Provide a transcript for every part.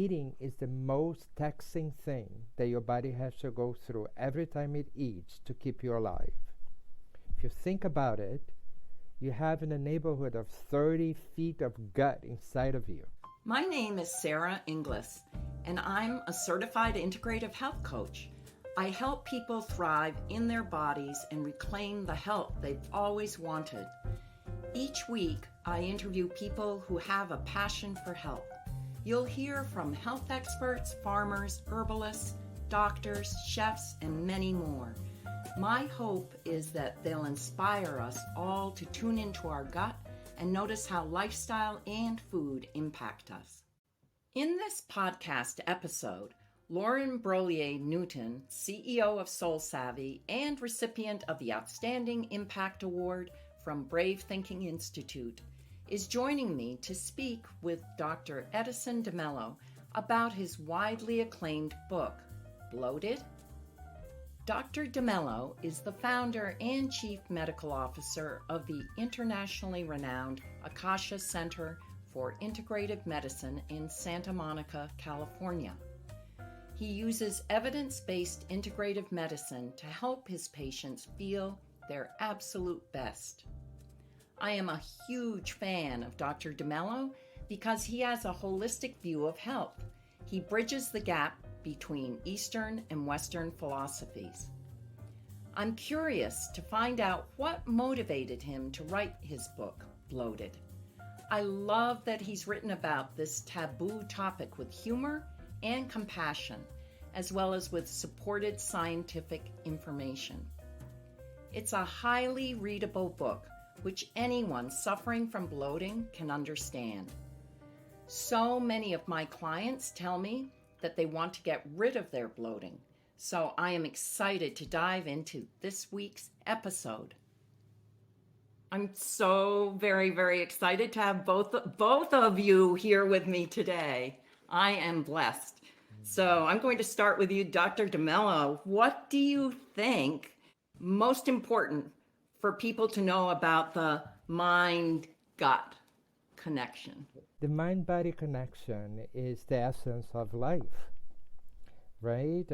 eating is the most taxing thing that your body has to go through every time it eats to keep you alive. If you think about it, you have in the neighborhood of 30 feet of gut inside of you. My name is Sara Englis, and I'm a certified integrative health coach. I help people thrive in their bodies and reclaim the health they've always wanted. Each week, I interview people who have a passion for health. You'll hear from health experts, farmers, herbalists, doctors, chefs, and many more. My hope is that they'll inspire us all to tune into our gut and notice how lifestyle and food impact us. In this podcast episode, Lauren Brolier-Newton, CEO of Soul Savvy and recipient of the Outstanding Impact Award from Brave Thinking Institute, is joining me to speak with Dr. Edison de Mello about his widely acclaimed book, Bloated. Dr. de Mello is the founder and chief medical officer of the internationally renowned Akasha Center for Integrative Medicine in Santa Monica, California. He uses evidence-based integrative medicine to help his patients feel their absolute best. I am a huge fan of Dr. de Mello because he has a holistic view of health. He bridges the gap between Eastern and Western philosophies. I'm curious to find out what motivated him to write his book, Bloated. I love that he's written about this taboo topic with humor and compassion, as well as with supported scientific information. It's a highly readable book, which anyone suffering from bloating can understand. So many of my clients tell me that they want to get rid of their bloating, so I am excited to dive into this week's episode. I'm so very, very excited to have both of you here with me today. I am blessed. So I'm going to start with you, Dr. de Mello. What do you think most important for people to know about the mind-gut connection? The mind-body connection is the essence of life, right?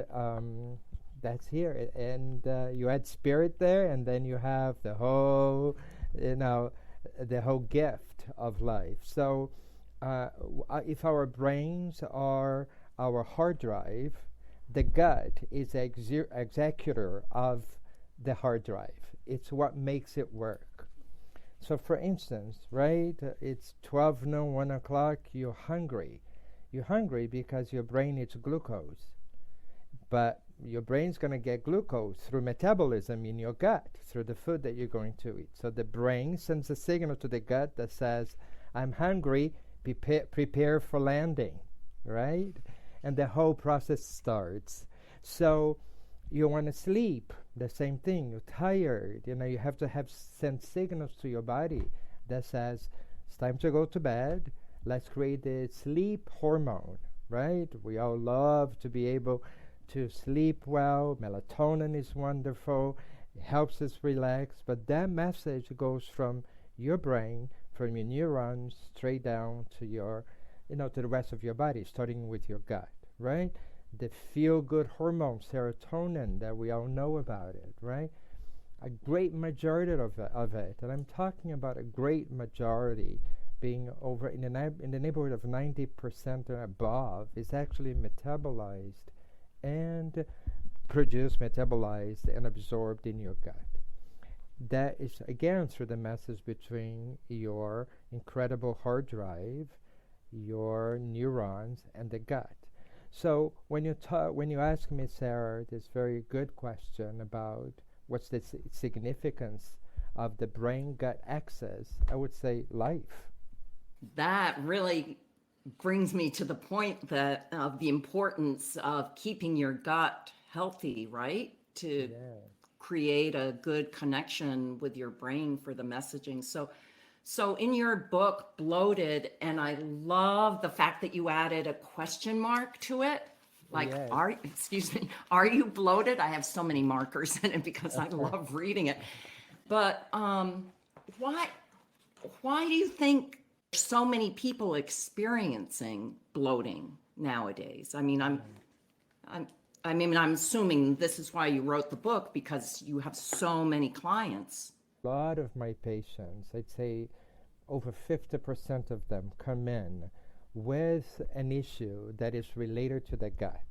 That's here. And you add spirit there, and then you have the whole, the whole gift of life. So if our brains are our hard drive, the gut is the executor of the hard drive. It's what makes it work. So for instance, right, it's 12 noon, 1 o'clock, you're hungry. You're hungry because your brain needs glucose. But your brain's going to get glucose through metabolism in your gut, through the food that you're going to eat. So the brain sends a signal to the gut that says, I'm hungry, prepare for landing, right? And the whole process starts. So you want to sleep, the same thing. You're tired. You have to send signals to your body that says, it's time to go to bed. Let's create the sleep hormone, right? We all love to be able to sleep well. Melatonin is wonderful. It helps us relax. But that message goes from your brain, from your neurons, straight down to your, to the rest of your body, starting with your gut, right? The feel-good hormone, serotonin, that we all know about it, right? A great majority of it, and I'm talking about a great majority, being over in the neighborhood of 90% and above, is actually metabolized and produced, metabolized, and absorbed in your gut. That is, again, through the message between your incredible hard drive, your neurons, and the gut. So when you ask me, Sarah, this very good question about what's the significance of the brain-gut axis, I would say life. That really brings me to the point that of the importance of keeping your gut healthy, right? To create a good connection with your brain for the messaging. So in your book, Bloated, and I love the fact that you added a question mark to it. Like, are you bloated? I have so many markers in it because I love reading it. But why do you think so many people experiencing bloating? nowadays. I'm assuming this is why you wrote the book, because you have so many clients. A lot of my patients, I'd say over 50% of them come in with an issue that is related to the gut.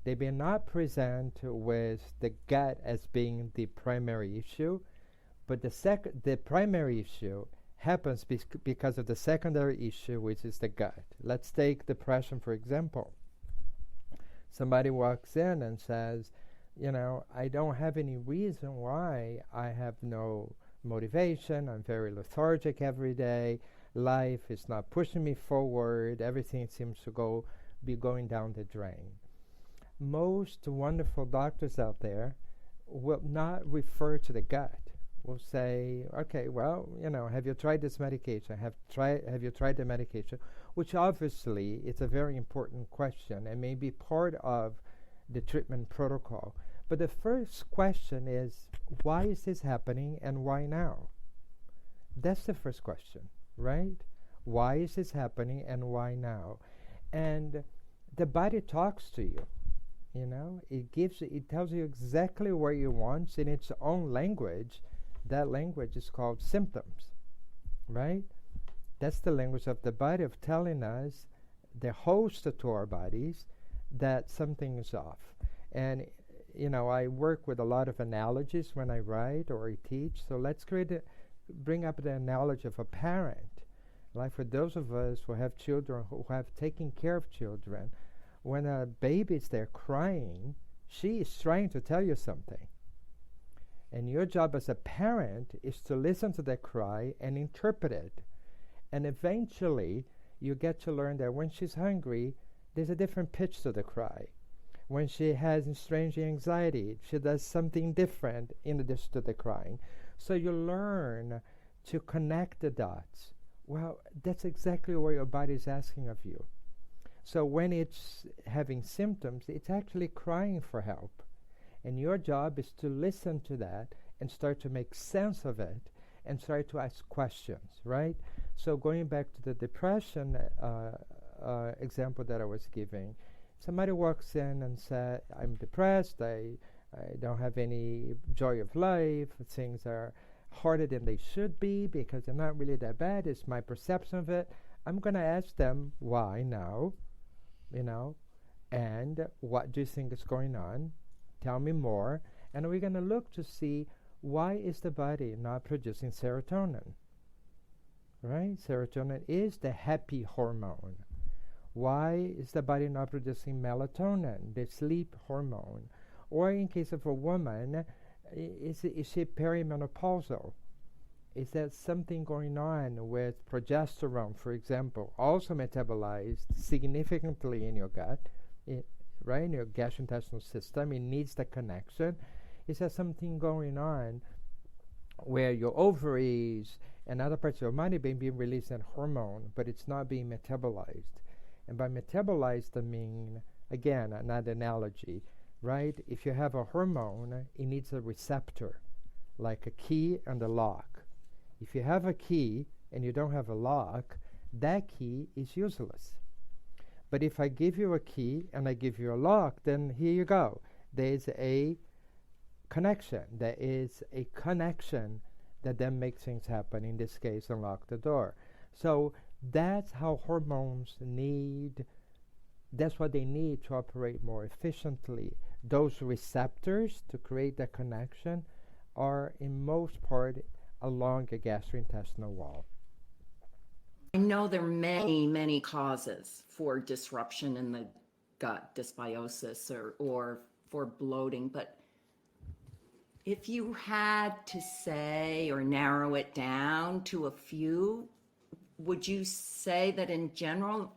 They may not present with the gut as being the primary issue, but the primary issue happens because of the secondary issue, which is the gut. Let's take depression, for example. Somebody walks in and says, I don't have any reason why I have no motivation. I'm very lethargic every day. Life is not pushing me forward. Everything seems to be going down the drain. Most wonderful doctors out there will not refer to the gut. Will say, okay, well, have you tried this medication? Have you tried the medication? Which obviously is a very important question and may be part of the treatment protocol. But the first question is, why is this happening and why now? That's the first question, right? Why is this happening and why now? And the body talks to you. It tells you exactly what you want in its own language. That language is called symptoms, right? That's the language of the body, of telling us, the host to our bodies, that something is off. And, I work with a lot of analogies when I write or I teach. So let's bring up the analogy of a parent. Like for those of us who have children, who have taken care of children, when a baby is there crying, she is trying to tell you something. And your job as a parent is to listen to that cry and interpret it. And eventually, you get to learn that when she's hungry, there's a different pitch to the cry. When she has strange anxiety, she does something different in addition to the crying. So you learn to connect the dots. Well, that's exactly what your body is asking of you. So when it's having symptoms, it's actually crying for help. And your job is to listen to that and start to make sense of it and start to ask questions, right? So going back to the depression example that I was giving, somebody walks in and says, I'm depressed, I don't have any joy of life, things are harder than they should be because they're not really that bad, it's my perception of it. I'm going to ask them why now, and what do you think is going on? Tell me more. And we're going to look to see, why is the body not producing serotonin? Right? Serotonin is the happy hormone. Why is the body not producing melatonin, the sleep hormone? Or in case of a woman, is she perimenopausal? Is there something going on with progesterone, for example, also metabolized significantly in your gut? Right, in your gastrointestinal system, it needs the connection. Is there something going on where your ovaries and other parts of your body being releasing hormone, but it's not being metabolized? And by metabolized, I mean, again, another analogy, right? If you have a hormone, it needs a receptor, like a key and a lock. If you have a key and you don't have a lock, that key is useless. But if I give you a key and I give you a lock, then here you go. There's a connection. There is a connection that then makes things happen. In this case, unlock the door. So that's how hormones that's what they need to operate more efficiently. Those receptors to create that connection are in most part along a gastrointestinal wall. I know there are many, many causes for disruption in the gut, dysbiosis or for bloating, but if you had to say or narrow it down to a few, would you say that in general,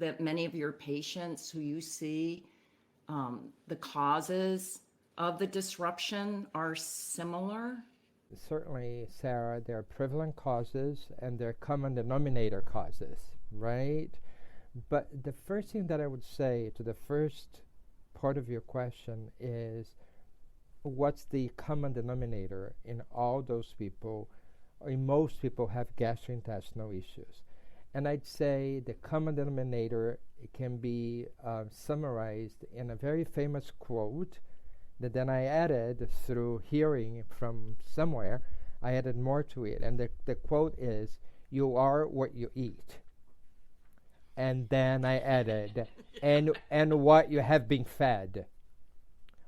that many of your patients who you see, the causes of the disruption are similar? Certainly, Sarah, there are prevalent causes and there are common denominator causes, right? But the first thing that I would say to the first part of your question is, what's the common denominator in all those people, or in most people have gastrointestinal issues? And I'd say the common denominator can be summarized in a very famous quote that then I added through hearing from somewhere. I added more to it, and the quote is, "You are what you eat." And then I added, and what you have been fed,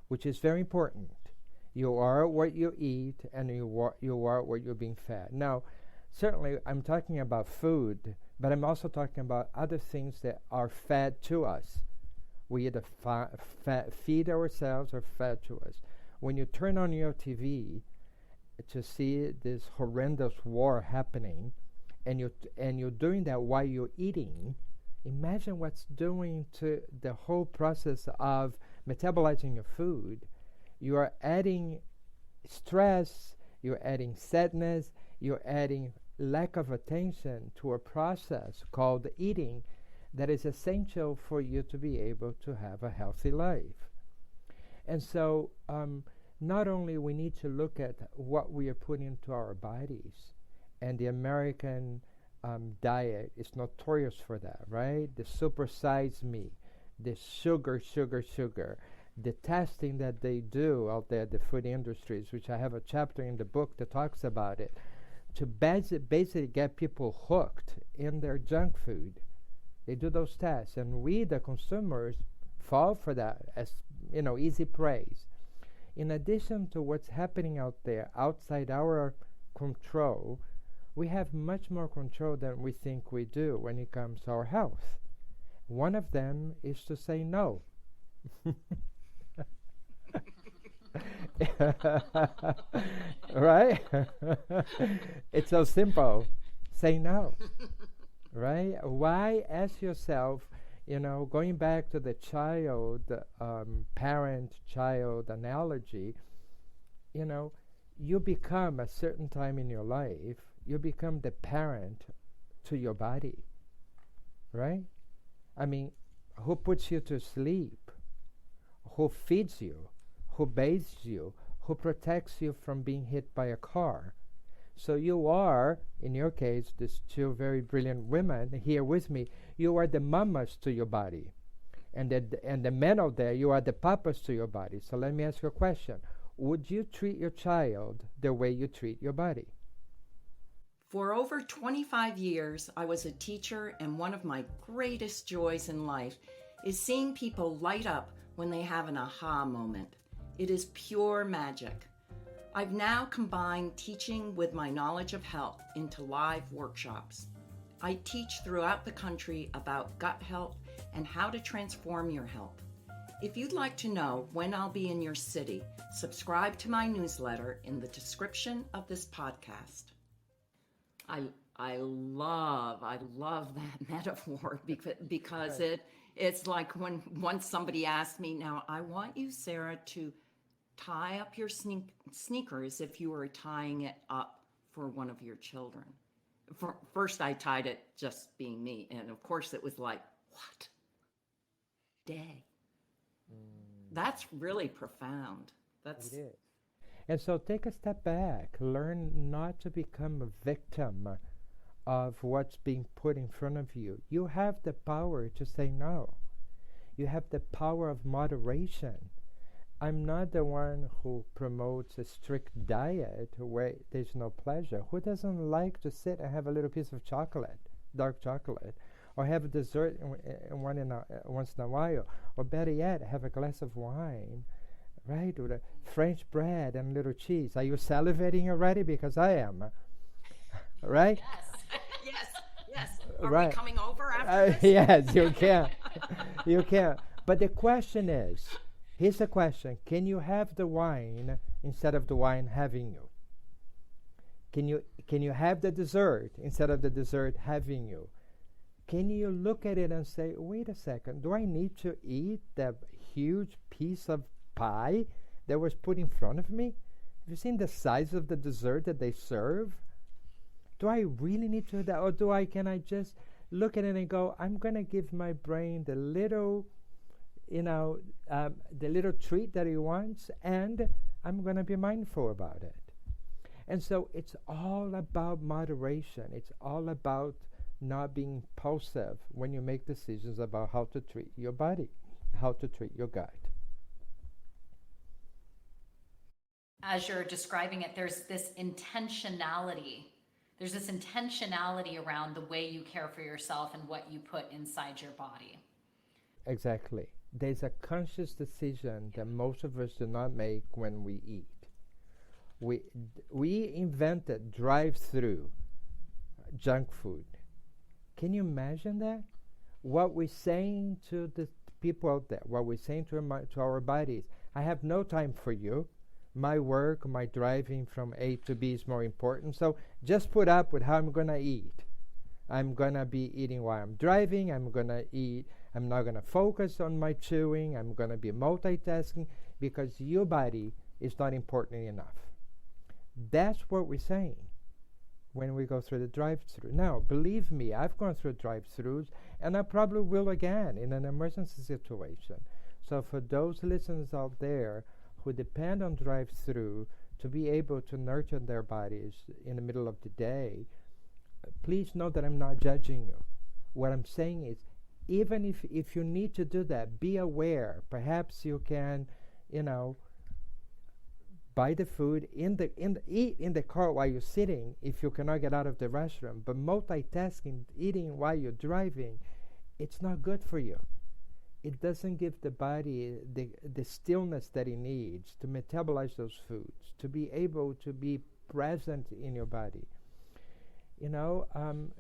which is very important. You are what you eat, and you are what you're being fed. Now, certainly I'm talking about food, but I'm also talking about other things that are fed to us. We either feed ourselves or fed to us. When you turn on your TV to see this horrendous war happening, and you're doing that while you're eating, imagine what's doing to the whole process of metabolizing your food. You are adding stress, you're adding sadness, you're adding lack of attention to a process called eating that is essential for you to be able to have a healthy life. And so not only we need to look at what we are putting into our bodies, and the American diet is notorious for that, right? The supersize me, the sugar, the testing that they do out there, the food industries, which I have a chapter in the book that talks about it, to basically get people hooked in their junk food. They do those tests, and we, the consumers, fall for that as, easy praise. In addition to what's happening out there, outside our control, we have much more control than we think we do when it comes to our health. One of them is to say no. Right? It's so simple. Say no. Right? Why? Ask yourself, going back to the parent-child analogy, you become, a certain time in your life, you become the parent to your body. Right? I mean, who puts you to sleep? Who feeds you? Who bathes you? Who protects you from being hit by a car? So you are, in your case, these two very brilliant women here with me, you are the mamas to your body. And the men out there, you are the papas to your body. So let me ask you a question. Would you treat your child the way you treat your body? For over 25 years, I was a teacher, and one of my greatest joys in life is seeing people light up when they have an aha moment. It is pure magic. I've now combined teaching with my knowledge of health into live workshops. I teach throughout the country about gut health and how to transform your health. If you'd like to know when I'll be in your city, subscribe to my newsletter in the description of this podcast. I love that metaphor because right. It's like when once somebody asked me, now I want you, Sara, to tie up your sneakers if you were tying it up for one of your children. First I tied it just being me, and of course it was like, what? Day. That's really profound. It is. And so take a step back. Learn not to become a victim of what's being put in front of you. You have the power to say no. You have the power of moderation. I'm not the one who promotes a strict diet where there's no pleasure. Who doesn't like to sit and have a little piece of chocolate, dark chocolate, or have a dessert once in a while, or better yet, have a glass of wine, right, with a French bread and little cheese? Are you salivating already? Because I am, right? Yes. Are right. we coming over after this? Yes, you can. You can. But the question is, here's the question: can you have the wine instead of the wine having you? Can you have the dessert instead of the dessert having you? Can you look at it and say, wait a second, do I need to eat that huge piece of pie that was put in front of me? Have you seen the size of the dessert that they serve? Do I really need to do that, or can I just look at it and go, I'm going to give my brain the little treat that it wants, and I'm going to be mindful about it. And so it's all about moderation. It's all about not being impulsive when you make decisions about how to treat your body, how to treat your gut. As you're describing it, there's this intentionality. There's this intentionality around the way you care for yourself and what you put inside your body. Exactly. There's a conscious decision that most of us do not make when we eat. We invented drive-through junk food. Can you imagine that? What we're saying to the people out there, what we're saying to our bodies, I have no time for you. My work, my driving from A to B is more important. So just put up with how I'm going to eat. I'm going to be eating while I'm driving. I'm going to eat. I'm not going to focus on my chewing. I'm going to be multitasking because your body is not important enough. That's what we're saying when we go through the drive-through. Now, believe me, I've gone through drive-throughs, and I probably will again in an emergency situation. So for those listeners out there who depend on drive-through to be able to nurture their bodies in the middle of the day, please know that I'm not judging you. What I'm saying is, even if you need to do that, be aware. Perhaps you can, buy the food eat in the car while you're sitting if you cannot get out of the restroom. But multitasking, eating while you're driving, it's not good for you. It doesn't give the body the stillness that it needs to metabolize those foods, to be able to be present in your body.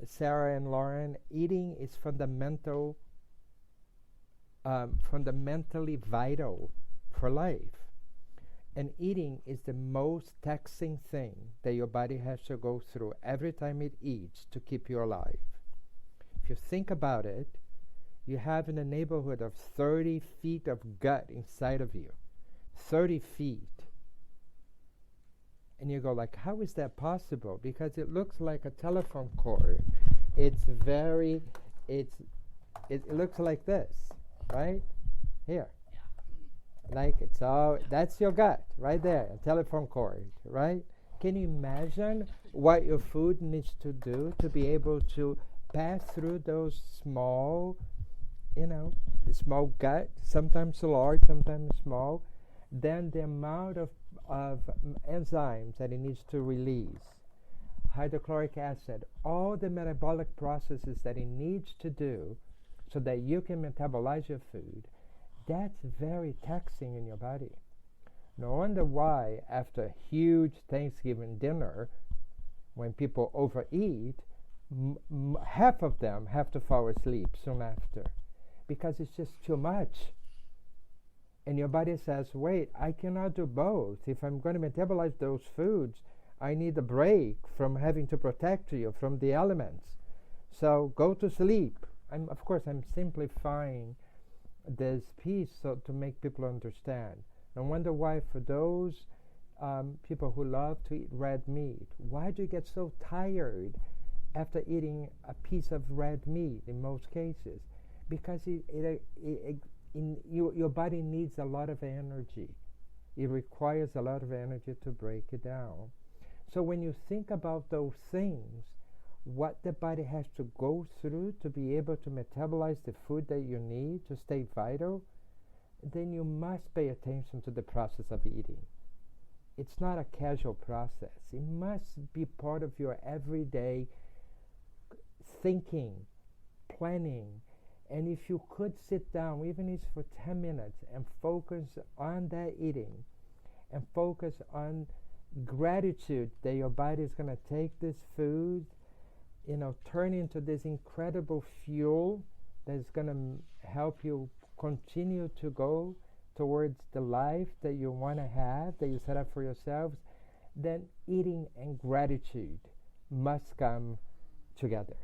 Sara and Lauren, eating is fundamentally vital for life. And eating is the most taxing thing that your body has to go through every time it eats to keep you alive. If you think about it, you have in the neighborhood of 30 feet of gut inside of you. 30 feet. And you go like, how is that possible? Because it looks like a telephone cord. It looks like this, right? Here. Like it's all, that's your gut, right there, a telephone cord, right? Can you imagine what your food needs to do to be able to pass through those small, small gut, sometimes large, sometimes small, then the amount of enzymes that it needs to release, hydrochloric acid, all the metabolic processes that it needs to do so that you can metabolize your food, that's very taxing in your body. No wonder why after a huge Thanksgiving dinner, when people overeat, half of them have to fall asleep soon after because it's just too much. And your body says, wait, I cannot do both. If I'm going to metabolize those foods, I need a break from having to protect you from the elements. So go to sleep. Of course, I'm simplifying this piece so to make people understand. No wonder why for those people who love to eat red meat, why do you get so tired after eating a piece of red meat in most cases? Because your body needs a lot of energy. It requires a lot of energy to break it down. So when you think about those things, what the body has to go through to be able to metabolize the food that you need to stay vital, then you must pay attention to the process of eating. It's not a casual process. It must be part of your everyday thinking, planning. And if you could sit down, even if it's for 10 minutes, and focus on that eating, and focus on gratitude that your body is going to take this food, turn into this incredible fuel that's going to help you continue to go towards the life that you want to have, that you set up for yourselves, then eating and gratitude must come together.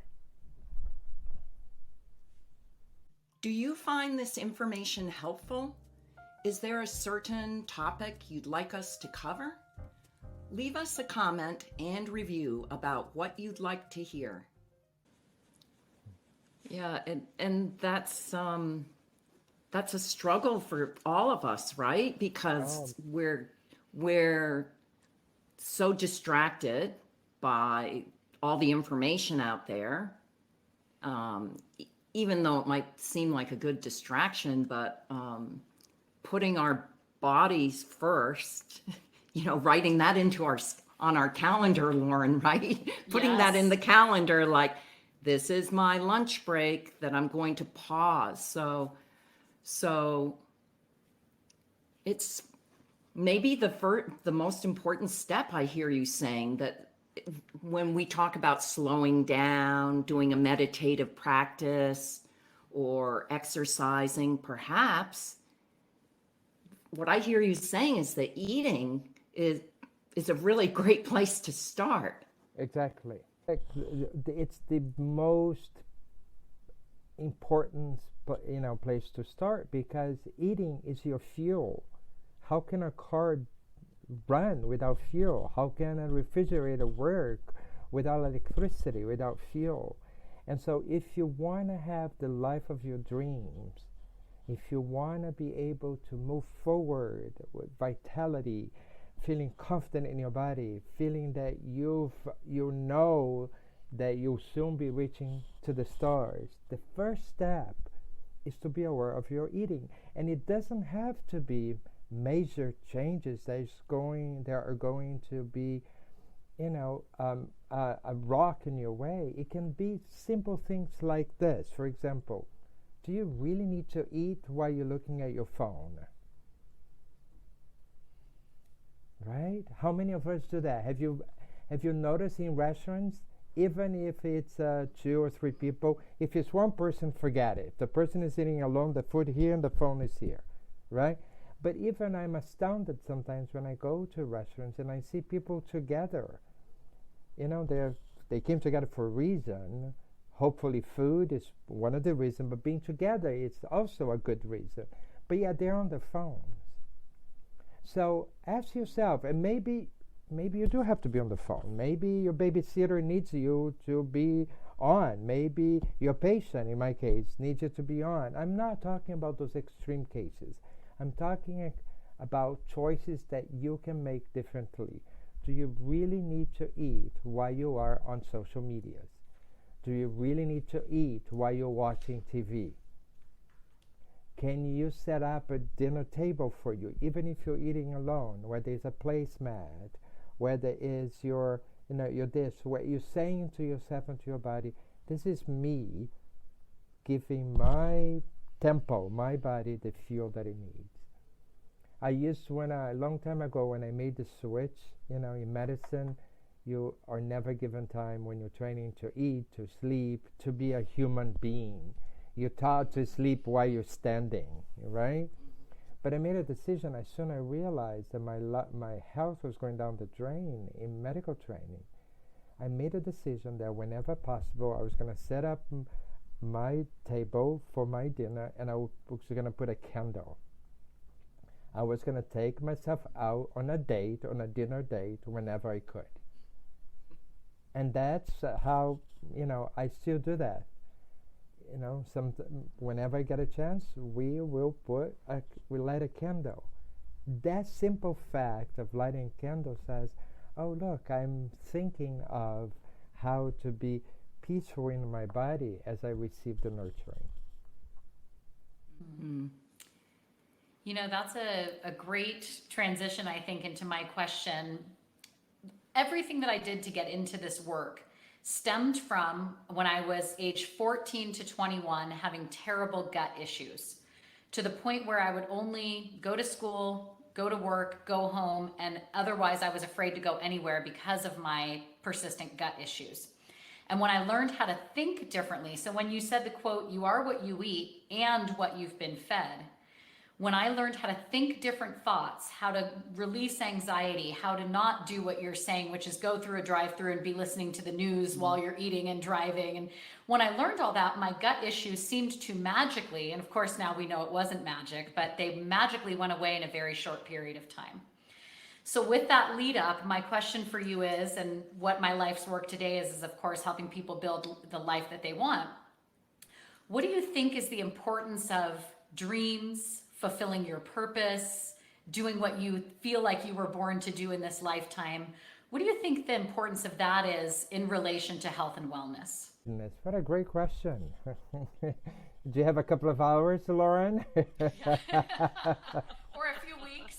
Do you find this information helpful? Is there a certain topic you'd like us to cover? Leave us a comment and review about what you'd like to hear. Yeah, and that's a struggle for all of us, right? Because we're so distracted by all the information out there, Even though it might seem like a good distraction, but putting our bodies first, writing that on our calendar, Lauren, right? Putting that in the calendar, like, this is my lunch break that I'm going to pause. So it's maybe the most important step. I hear you saying that when we talk about slowing down, doing a meditative practice, or exercising, perhaps, what I hear you saying is that eating is a really great place to start. Exactly. It's the most important, place to start, because eating is your fuel. How can a car run without fuel? How can a refrigerator work without electricity, without fuel? And so if you want to have the life of your dreams, if you want to be able to move forward with vitality, feeling confident in your body, feeling that you know that you'll soon be reaching to the stars, the first step is to be aware of your eating. And it doesn't have to be major changes that are going to be a rock in your way. It can be simple things like this. For example, do you really need to eat while you're looking at your phone? Right? How many of us do that? Have you noticed in restaurants, even if it's 2 or 3 people, if it's one person, forget it. The person is eating alone, the food here and the phone is here, right? But even I'm astounded sometimes when I go to restaurants and I see people together. They came together for a reason. Hopefully food is one of the reasons, but being together is also a good reason. But yeah, they're on their phones. So ask yourself, and maybe you do have to be on the phone. Maybe your babysitter needs you to be on. Maybe your patient, in my case, needs you to be on. I'm not talking about those extreme cases. I'm talking about choices that you can make differently. Do you really need to eat while you are on social medias? Do you really need to eat while you're watching TV? Can you set up a dinner table for you, even if you're eating alone, where there's a placemat, where there is your dish, where you're saying to yourself and to your body, this is me giving my tempo, my body, the fuel that it needs. I used a long time ago when I made the switch, in medicine, you are never given time when you're training to eat, to sleep, to be a human being. You're taught to sleep while you're standing, right? But I made a decision as soon as I realized that my health was going down the drain in medical training. I made a decision that whenever possible, I was going to set up my table for my dinner, and I was going to put a candle. I was going to take myself out on a dinner date, whenever I could. And that's how, I still do that. Whenever I get a chance, we light a candle. That simple fact of lighting a candle says, oh, look, I'm thinking of how to be peaceful in my body as I receive the nurturing. Mm-hmm. That's a great transition, I think, into my question. Everything that I did to get into this work stemmed from when I was age 14 to 21, having terrible gut issues, to the point where I would only go to school, go to work, go home, and otherwise I was afraid to go anywhere because of my persistent gut issues. And when I learned how to think differently, so when you said the quote, you are what you eat and what you've been fed, when I learned how to think different thoughts, how to release anxiety, how to not do what you're saying, which is go through a drive-through and be listening to the news while you're eating and driving. And when I learned all that, my gut issues seemed to magically, and of course now we know it wasn't magic, but they magically went away in a very short period of time. So with that lead up, my question for you is, and what my life's work today is of course helping people build the life that they want. What do you think is the importance of dreams, fulfilling your purpose, doing what you feel like you were born to do in this lifetime? What do you think the importance of that is in relation to health and wellness? Goodness, what a great question. Do you have a couple of hours, Lauren? Or a few weeks.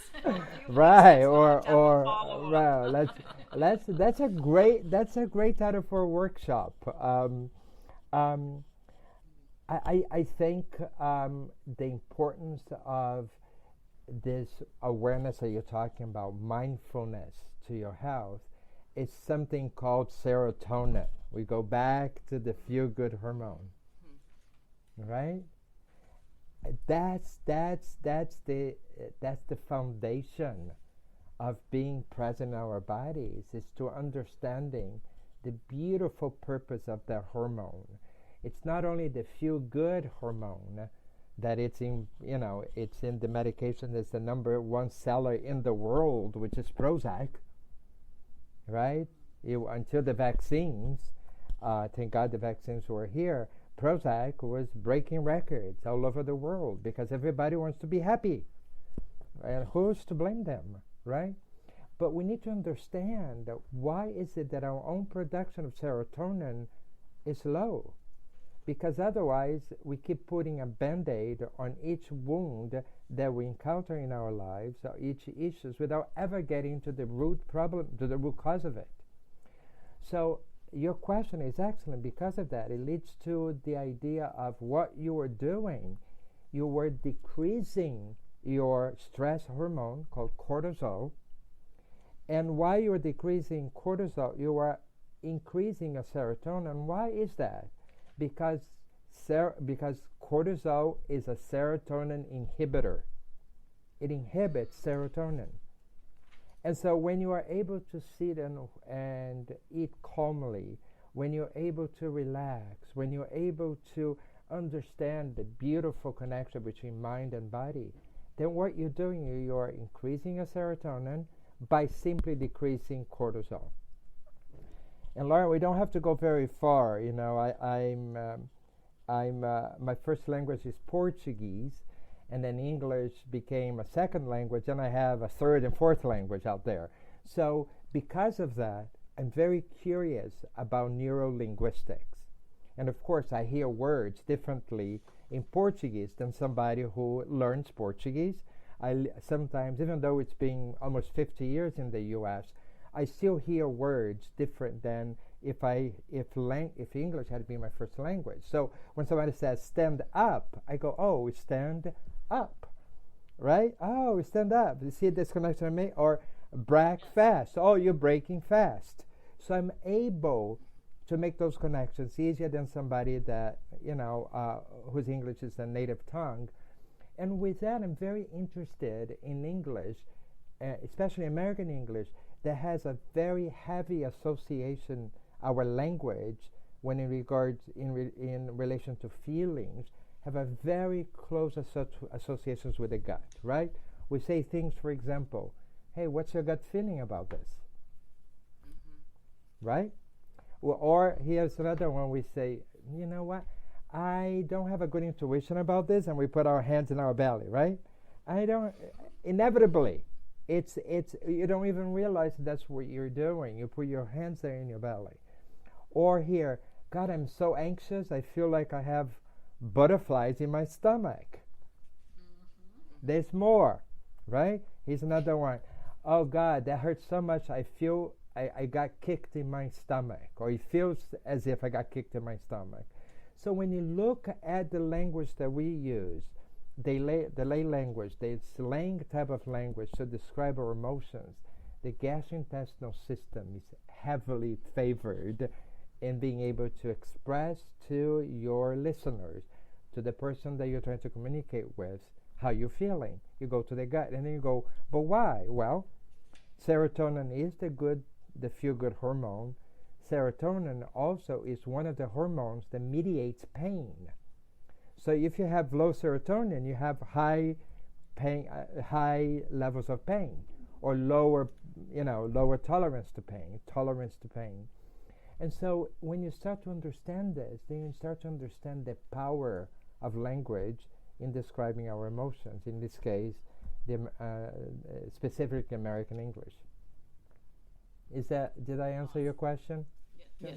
Right, or well, that's a great title for a workshop. I think the importance of this awareness that you're talking about, mindfulness to your health, is something called serotonin. We go back to the feel-good hormone, right? That's the foundation of being present in our bodies, is to understanding the beautiful purpose of that hormone. It's not only the feel-good hormone that it's in, it's in the medication that's the number one seller in the world, which is Prozac, right? Until the vaccines, thank God the vaccines were here, Prozac was breaking records all over the world because everybody wants to be happy. And who's to blame them, right? But we need to understand that why is it that our own production of serotonin is low? Because otherwise we keep putting a band-aid on each wound that we encounter in our lives, or each issues, without ever getting to the root problem, to the root cause of it. So your question is excellent because of that. It leads to the idea of what you were doing. You were decreasing your stress hormone called cortisol, and while you were decreasing cortisol, you were increasing your serotonin. Why is that? Because cortisol is a serotonin inhibitor. It inhibits serotonin. And so when you are able to sit and eat calmly, when you're able to relax, when you're able to understand the beautiful connection between mind and body, then what you're doing, you're increasing your serotonin by simply decreasing cortisol. And Laura, we don't have to go very far. My first language is Portuguese, and then English became a second language, and I have a third and fourth language out there. So because of that, I'm very curious about neurolinguistics. And of course, I hear words differently in Portuguese than somebody who learns Portuguese. Sometimes, even though it's been almost 50 years in the U.S., I still hear words different than if English had been my first language. So when somebody says stand up, I go, oh, stand up, right? Oh, stand up. You see this connection I made? Or break fast. Oh, you're breaking fast. So I'm able to make those connections easier than somebody that, whose English is a native tongue. And with that, I'm very interested in English, especially American English, that has a very heavy association, our language, when in relation to feelings, have a very close associations with the gut, right? We say things, for example, hey, what's your gut feeling about this? Mm-hmm. Right? Or here's another one, we say, you know what? I don't have a good intuition about this, and we put our hands in our belly, right? Inevitably, it's you don't even realize that's what you're doing. You put your hands there in your belly. Or here, God, I'm so anxious, I feel like I have butterflies in my stomach. Mm-hmm. There's more, right? Here's another one. Oh God, that hurts so much, I feel I got kicked in my stomach, or it feels as if I got kicked in my stomach. So when you look at the language that we use, the lay language, the slang type of language to describe our emotions, the gastrointestinal system is heavily favored in being able to express to your listeners, to the person that you're trying to communicate with, how you're feeling. You go to the gut and then you go, but why? Well, serotonin is the feel-good hormone. Serotonin also is one of the hormones that mediates pain. So if you have low serotonin, you have high levels of pain, or lower tolerance to pain. And so when you start to understand this, then you start to understand the power of language in describing our emotions. In this case, specifically American English. Did I answer your question? Yeah.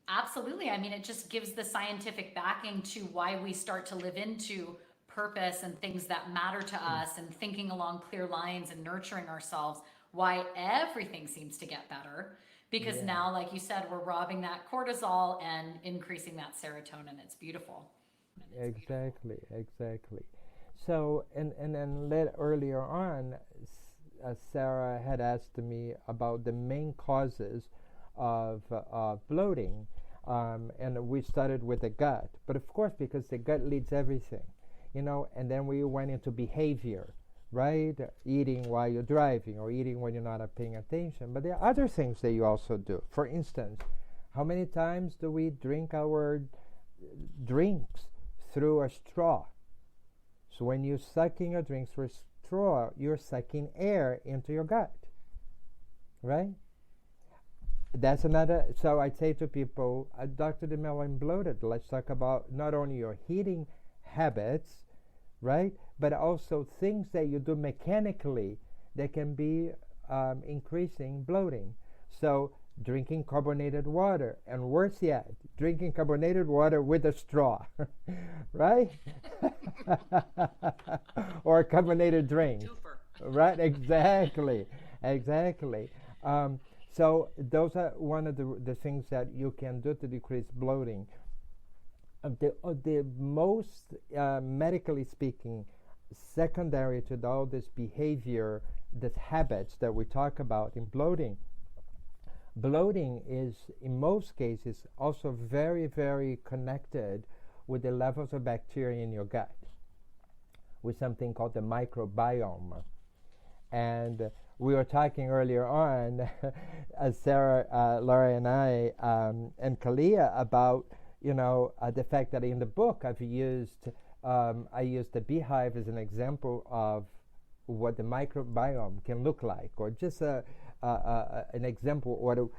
Absolutely. I mean, it just gives the scientific backing to why we start to live into purpose and things that matter to us and thinking along clear lines and nurturing ourselves, why everything seems to get better. Because Yeah. now, like you said, we're robbing that cortisol and increasing that serotonin. It's beautiful. Exactly, exactly. So, and then earlier on, Sarah had asked me about the main causes of bloating, and we started with the gut. But of course, because the gut leads everything, and then we went into behavior, right? Eating while you're driving or eating when you're not paying attention. But there are other things that you also do. For instance, how many times do we drink our drinks through a straw? So when you're sucking your drinks through a straw, you're sucking air into your gut, right? That's another. So I say to people, Dr. De Mello in Bloated, let's talk about not only your eating habits, right, but also things that you do mechanically that can be increasing bloating. So drinking carbonated water, and worse yet, drinking carbonated water with a straw, right? Or a carbonated drink, right? Exactly, exactly. So those are one of the things that you can do to decrease bloating. The most, medically speaking, secondary to all this behavior, this habits that we talk about in bloating, bloating is, in most cases, also very, very connected with the levels of bacteria in your gut, with something called the microbiome. And we were talking earlier on, Sarah, Laura, and I, and Kalia, about the fact that in the book I used the beehive as an example of what the microbiome can look like, or just an example, or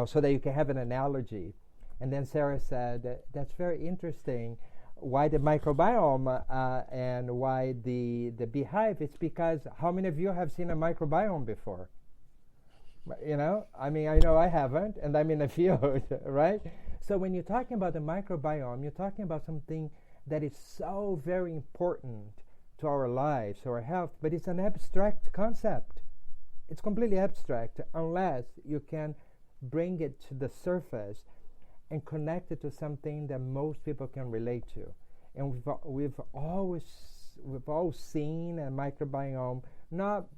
so that you can have an analogy. And then Sarah said, that's very interesting. Why the microbiome and why the beehive? It's because how many of you have seen a microbiome before? I mean, I know I haven't, and I'm in the field, right? So when you're talking about the microbiome, you're talking about something that is so very important to our lives, to our health, but it's an abstract concept. It's completely abstract unless you can bring it to the surface and connect it to something that most people can relate to. And we've all seen a microbiome,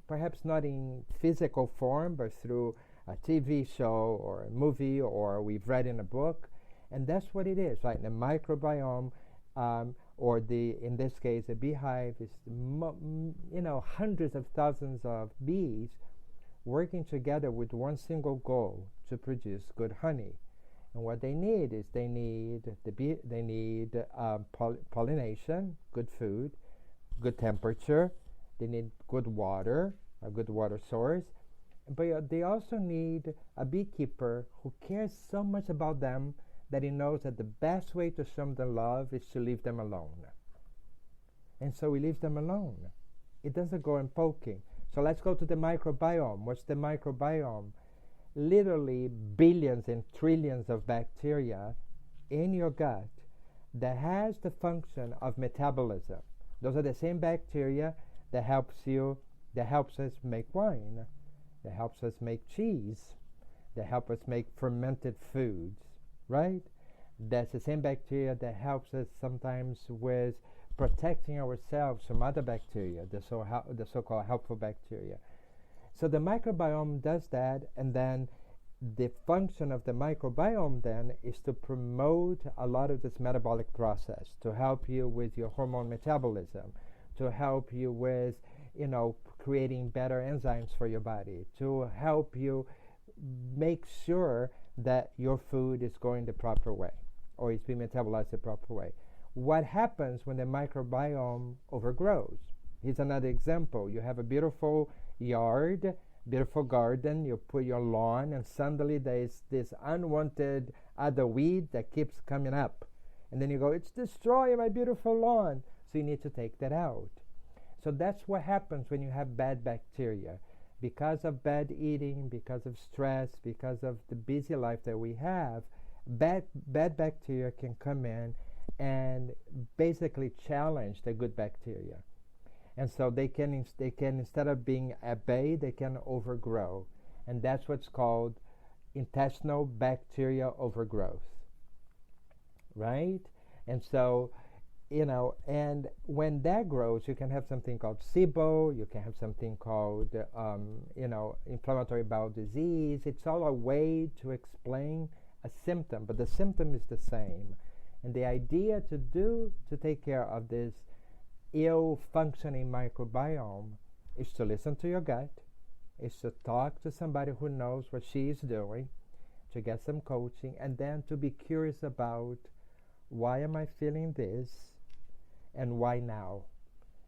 perhaps not in physical form, but through a TV show or a movie, or we've read in a book. And that's what it is, right? The microbiome, or in this case, a beehive, is hundreds of thousands of bees working together with one single goal: to produce good honey. And what they need is pollination, good food, good temperature. They need good water, a good water source. But they also need a beekeeper who cares so much about them that he knows that the best way to show them love is to leave them alone. And so he leaves them alone. It doesn't go and poking. So let's go to the microbiome. What's the microbiome? Literally billions and trillions of bacteria in your gut that has the function of metabolism. Those are the same bacteria that helps us make wine, that helps us make cheese, that help us make fermented foods, right? That's the same bacteria that helps us sometimes with protecting ourselves from other bacteria, the so-called helpful bacteria. So the microbiome does that, and then the function of the microbiome then is to promote a lot of this metabolic process, to help you with your hormone metabolism, to help you with, creating better enzymes for your body, to help you make sure that your food is going the proper way, or it's being metabolized the proper way. What happens when the microbiome overgrows? Here's another example. You have a beautiful yard, beautiful garden, you put your lawn, and suddenly there's this unwanted other weed that keeps coming up. And then you go, it's destroying my beautiful lawn. So you need to take that out. So that's what happens when you have bad bacteria. because of bad eating, because of stress, because of the busy life that we have, bad bacteria can come in and basically challenge the good bacteria. And so they can instead of being at bay, they can overgrow. And that's what's called intestinal bacteria overgrowth, right? And so, and when that grows, you can have something called SIBO, you can have something called, inflammatory bowel disease. It's all a way to explain a symptom, but the symptom is the same. And the idea to take care of this ill-functioning microbiome is to listen to your gut, is to talk to somebody who knows what she is doing, to get some coaching, and then to be curious about why am I feeling this and why now?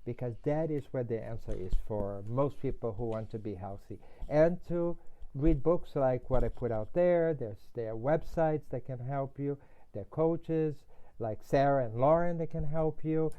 Because that is where the answer is for most people who want to be healthy. And to read books like what I put out there. There are websites that can help you. There are coaches like Sara and Lauren that can help you.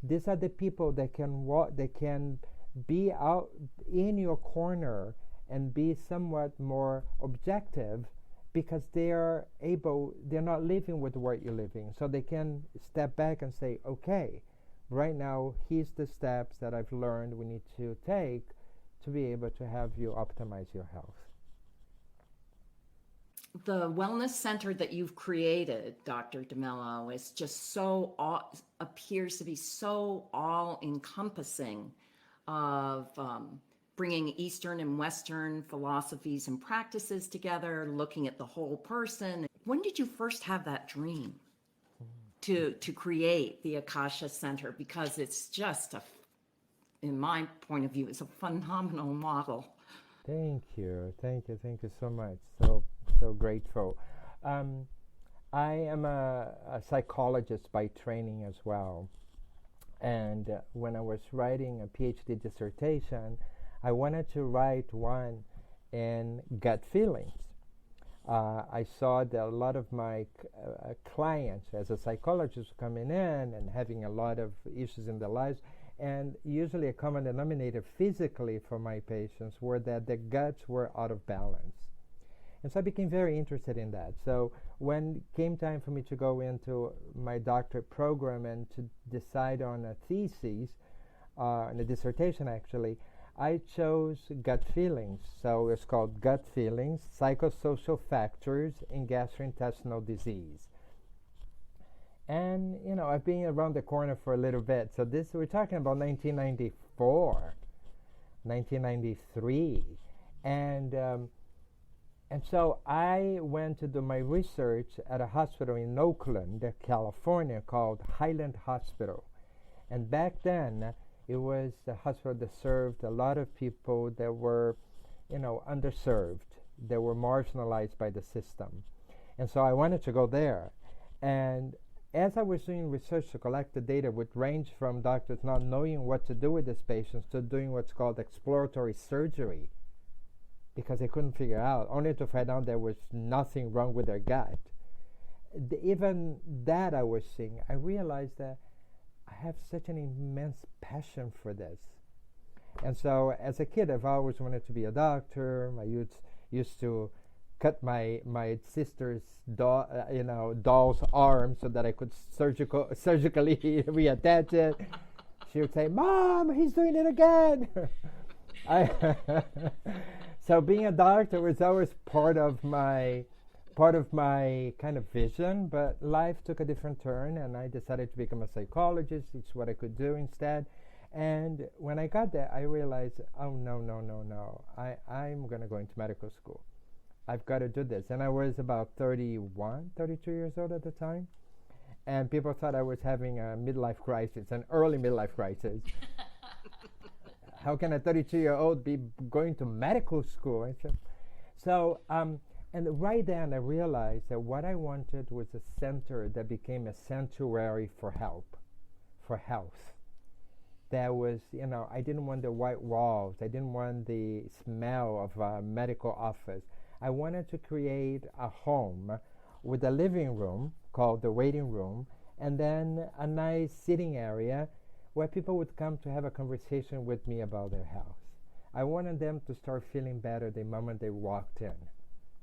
These are the people that can be out in your corner and be somewhat more objective, because they're not living with what you're living. So they can step back and say, okay, right now, here's the steps that I've learned we need to take to be able to have you optimize your health. The wellness center that you've created, Dr. de Mello, is just appears to be so all-encompassing of bringing Eastern and Western philosophies and practices together, looking at the whole person. When did you first have that dream to create the Akasha Center? Because it's just, in my point of view, it's a phenomenal model. Thank you so much. So grateful. I am a psychologist by training as well. And when I was writing a PhD dissertation, I wanted to write one in gut feelings. I saw that a lot of my clients as a psychologist coming in and having a lot of issues in their lives, and usually a common denominator physically for my patients were that their guts were out of balance. And so I became very interested in that. So when it came time for me to go into my doctorate program and to decide on a thesis, and a dissertation actually, I chose gut feelings. So it's called Gut Feelings, Psychosocial Factors in Gastrointestinal Disease. And, I've been around the corner for a little bit. So we're talking about 1994, 1993. And so I went to do my research at a hospital in Oakland, California, called Highland Hospital. And back then, it was a hospital that served a lot of people that were, underserved. They were marginalized by the system. And so I wanted to go there. And as I was doing research to collect the data, would range from doctors not knowing what to do with these patients to doing what's called exploratory surgery, because they couldn't figure out, only to find out there was nothing wrong with their gut. Even that I was seeing, I realized that I have such an immense passion for this. And so as a kid, I've always wanted to be a doctor. I used to cut my sister's doll's arm so that I could surgically reattach it. She would say, "Mom, he's doing it again." So being a doctor was always part of my kind of vision, but life took a different turn, and I decided to become a psychologist. It's what I could do instead. And when I got there, I realized, oh, no. I'm going to go into medical school. I've got to do this. And I was about 32 years old at the time. And people thought I was having a midlife crisis, an early midlife crisis. How can a 32-year-old be going to medical school? And right then I realized that what I wanted was a center that became a sanctuary for health. That was, I didn't want the white walls. I didn't want the smell of a medical office. I wanted to create a home with a living room called the waiting room, and then a nice sitting area where people would come to have a conversation with me about their health. I wanted them to start feeling better the moment they walked in,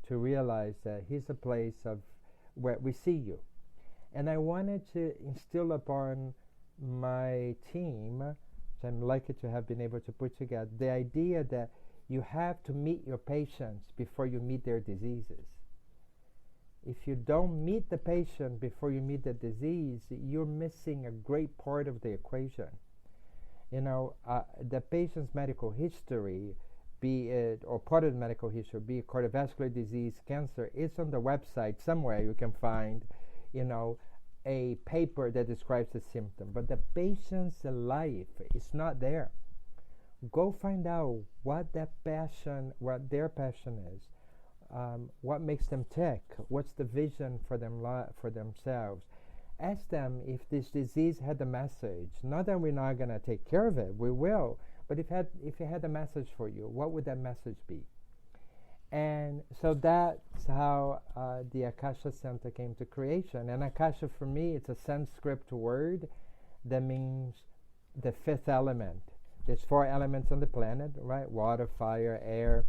to realize that here's a place of where we see you. And I wanted to instill upon my team, which I'm lucky to have been able to put together, the idea that you have to meet your patients before you meet their diseases. If you don't meet the patient before you meet the disease, you're missing a great part of the equation. The patient's medical history, be it, or part of the medical history, be it cardiovascular disease, cancer, is on the website somewhere. You can find, a paper that describes the symptom. But the patient's life is not there. Go find out what their passion is. What makes them tick? What's the vision for themselves? Ask them if this disease had a message. Not that we're not going to take care of it, we will. But if it had a message for you, what would that message be? And so that's how the Akasha Center came to creation. And Akasha, for me, it's a Sanskrit word that means the fifth element. There's 4 elements on the planet, right? Water, fire, air.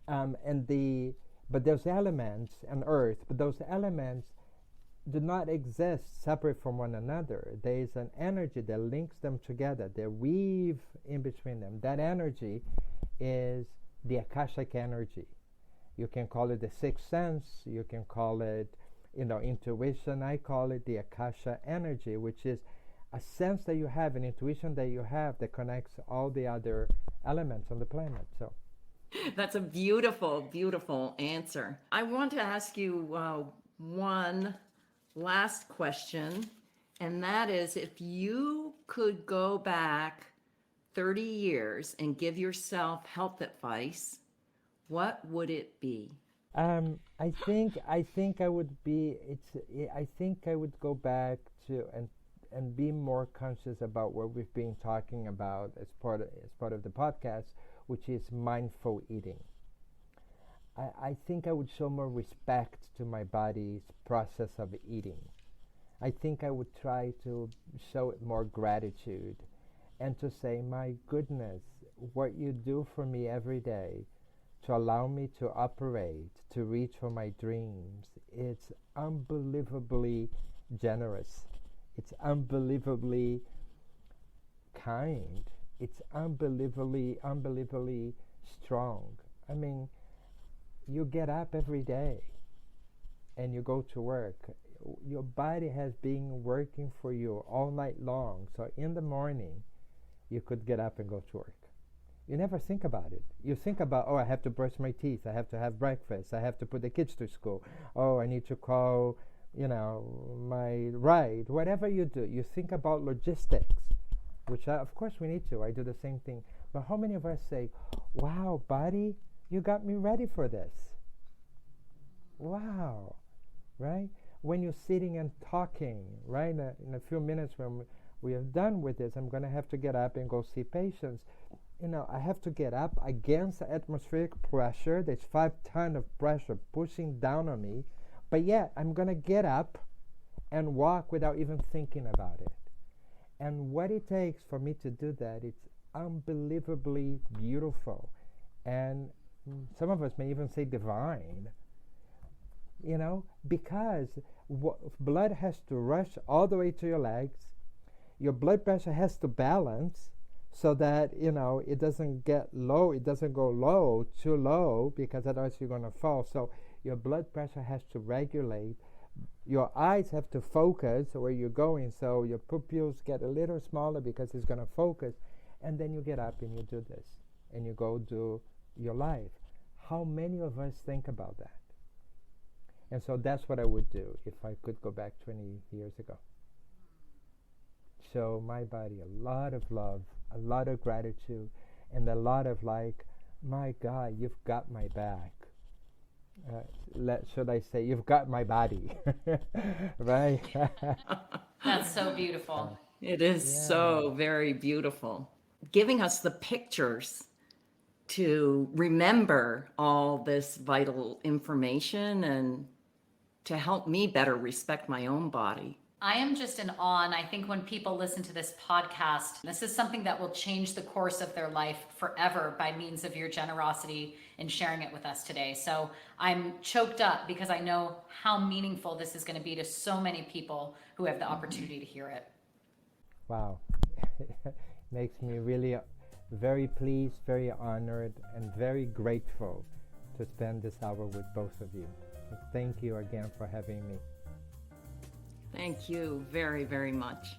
But those elements, and earth, but those elements do not exist separate from one another. There is an energy that links them together. They weave in between them. That energy is the Akashic energy. You can call it the sixth sense. You can call it, intuition. I call it the Akasha energy, which is a sense that you have, an intuition that you have that connects all the other elements on the planet. So that's a beautiful, beautiful answer. I want to ask you one last question, and that is, if you could go back 30 years and give yourself health advice, what would it be? I think I would go back to and be more conscious about what we've been talking about as part of the podcast, which is mindful eating. I think I would show more respect to my body's process of eating. I think I would try to show it more gratitude and to say, my goodness, what you do for me every day to allow me to operate, to reach for my dreams, it's unbelievably generous. It's unbelievably kind. It's unbelievably strong. I mean, you get up every day and you go to work. Your body has been working for you all night long. So in the morning, you could get up and go to work. You never think about it. You think about, I have to brush my teeth. I have to have breakfast. I have to put the kids to school. I need to call, my ride. Whatever you do, you think about logistics, which of course we need to. I do the same thing. But how many of us say, wow, body, you got me ready for this? Wow, right? When you're sitting and talking, right? In a few minutes when we are done with this, I'm going to have to get up and go see patients. I have to get up against the atmospheric pressure. There's 5 tons of pressure pushing down on me. But yet, I'm going to get up and walk without even thinking about it. And what it takes for me to do that, it's unbelievably beautiful. And some of us may even say divine. Because blood has to rush all the way to your legs. Your blood pressure has to balance so that, it doesn't get low. It doesn't go too low, because otherwise you're going to fall. So your blood pressure has to regulate. Your eyes have to focus where you're going. So your pupils get a little smaller because it's going to focus. And then you get up and you do this. And you go do your life. How many of us think about that? And so that's what I would do if I could go back 20 years ago. Show my body a lot of love, a lot of gratitude, and a lot of my God, you've got my back. Should I say, you've got my body, right? That's so beautiful. It is so very beautiful. Giving us the pictures to remember all this vital information and to help me better respect my own body. I am just in awe, and I think when people listen to this podcast, this is something that will change the course of their life forever by means of your generosity in sharing it with us today. So I'm choked up because I know how meaningful this is going to be to so many people who have the opportunity to hear it. Wow. Makes me really very pleased, very honored, and very grateful to spend this hour with both of you. Thank you again for having me. Thank you very, very much.